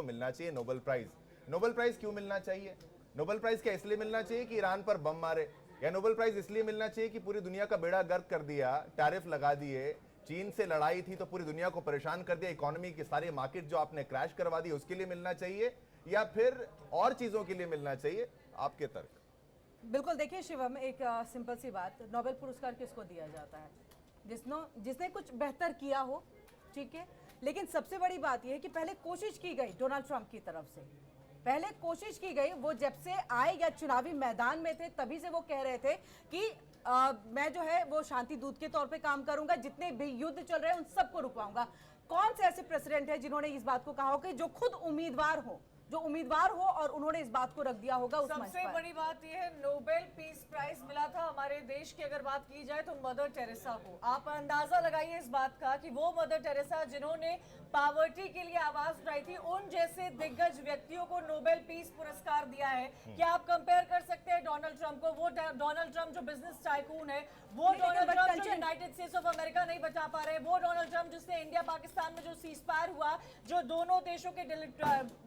को मिलना चाहिए नोबेल प्राइज। नोबेल प्राइज क्यों मिलना चाहिए? नोबेल प्राइज क्या इसलिए मिलना चाहिए कि ईरान पर बम मारे, या नोबेल प्राइज इसलिए मिलना चाहिए कि पूरी दुनिया का बेड़ा गर्क कर दिया, टैरिफ लगा दिए, चीन से लड़ाई थी तो पूरी दुनिया को परेशान कर दिया, इकोनॉमी की सारी मार्केट जो आपने क्रैश करवा दी उसके लिए मिलना चाहिए, या फिर और चीजों के लिए मिलना चाहिए? आपके तर्क। बिल्कुल, देखिए शिवम, एक सिंपल सी बात, नोबेल पुरस्कार किसको दिया जाता है? जिसने कुछ बेहतर किया हो, ठीक है। लेकिन सबसे बड़ी बात यह है कि पहले कोशिश की गई डोनाल्ड ट्रंप की तरफ से, पहले कोशिश की गई, वो जब से आए या चुनावी मैदान में थे तभी से वो कह रहे थे कि मैं जो है वो शांति दूत के तौर पे काम करूंगा, जितने भी युद्ध चल रहे हैं उन सबको रुकवाऊंगा। कौन से ऐसे प्रेसिडेंट है जिन्होंने इस बात को कहा हो कि जो खुद उम्मीदवार हो और उन्होंने इस बात को रख दिया होगा उस मंच पर? सबसे बड़ी बात यह है, नोबेल पीस प्राइज मिला था हमारे देश की अगर बात की जाए तो मदर टेरेसा को। आप अंदाजा लगाइए इस बात का कि वो मदर टेरेसा जिन्होंने पॉवर्टी के लिए आवाज उठाई थी, उन जैसे दिग्गज व्यक्तियों को नोबेल पीस पुरस्कार दिया है। क्या आप कंपेयर कर सकते हैं डोनाल्ड ट्रंप को? वो डोनाल्ड ट्रंप जो बिजनेस टाइकून है, वो डोनाल्ड ट्रंप जो यूनाइटेड स्टेट्स ऑफ अमेरिका नहीं बचा पा रहे, वो डोनाल्ड ट्रंप जिसने इंडिया पाकिस्तान में जो सीजफायर हुआ, जो दोनों देशों के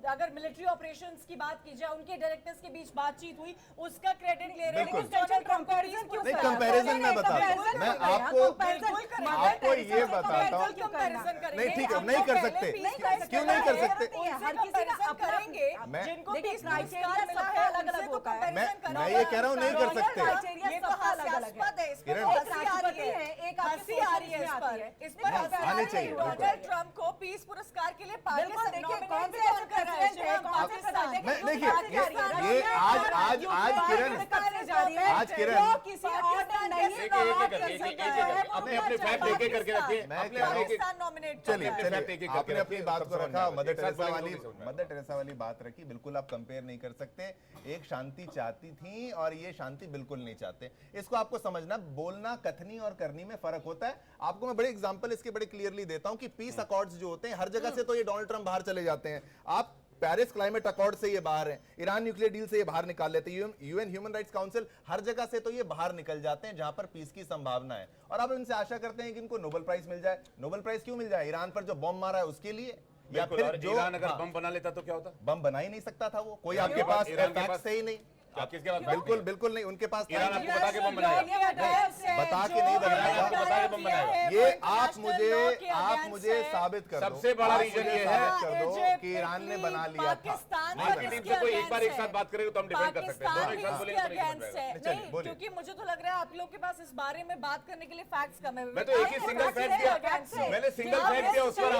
अगर मिलिट्री ऑपरेशंस की बात की जाए उनके डायरेक्टर्स के बीच बातचीत हुई, उसका क्रेडिट ले रहे हैं। कंपैरिजन में बताता हूं, मैं आपको ये बताता हूं। नहीं ठीक है, नहीं कर सकते, क्यों नहीं कर सकते? हर किसी का करेंगे जिनको पीस पुरस्कार मिला है अलग-अलग होता है। मैं ये कह रहा हूं नहीं कर सकते। ये तो हास्यास्पद है, इस पर हंसी आ रही है, इस पर आनी चाहिए। डोनाल्ड ट्रंप को पीस पुरस्कार के लिए पाकिस्तान कौन से ऐसे प्रेसिडेंट है? देखिए ये आज किरण किसी और ने नहीं अपने फैक्ट एक-एक करके रखिए। पाकिस्तान नॉमिनेट। चलिए आपने अपनी बात को रखा, मदर टेरेसा वाली बात रखी, बिल्कुल आप कंपेयर नहीं कर सकते। एक शांति चाहती थी और ये शांति बिल्कुल नहीं चाहते। इसको आपको समझना, बोलना, कथनी और करनी में फर्क होता है। आपको मैं बड़े एग्जांपल इसके बड़े क्लियरली देता हूं कि पीस अकॉर्ड्स जो होते हैं हर जगह से तो ये डोनाल्ड ट्रंप बाहर चले जाते हैं। आप पेरिस क्लाइमेट अकॉर्ड से ये बाहर है, ईरान न्यूक्लियर डील से ये बाहर निकाल लेते हैं, यूएन ह्यूमन राइट्स काउंसिल, हर जगह से तो ये बाहर निकल जाते हैं जहां पर पीस की संभावना है। और अब इनसे आशा करते हैं कि इनको नोबेल प्राइज मिल जाए। नोबेल प्राइज क्यों मिल जाए? ईरान पर जो बॉम्ब मारा है उसके लिए, या फिर जो ईरान अगर बम बना लेता तो क्या होता? बम बना ही नहीं सकता था वो, कोई आपके पास फैक्ट से ही नहीं। आप किसके पास? बिल्कुल बिल्कुल नहीं, उनके पास ईरान आपको बता के बम बनाया, बता के नहीं बनाया, बता के बम बनाया। ये आप मुझे साबित कर दो। सबसे बड़ा रीजन ये है कर दो कि ईरान ने बना लिया था। टीम से कोई एक बार एक साथ बात करेगा तो हम डिफेंड कर सकते हैं, दोनों एक साथ बोलेंगे तो नहीं समझ पाएगा। नहीं, क्योंकि मुझे तो लग रहा है आप लोग के पास इस बारे में बात करने के लिए फैक्ट्स कम है। मैं तो एक ही सिंगल फैक्ट दिया, मैंने सिंगल फैक्ट दिया उस पर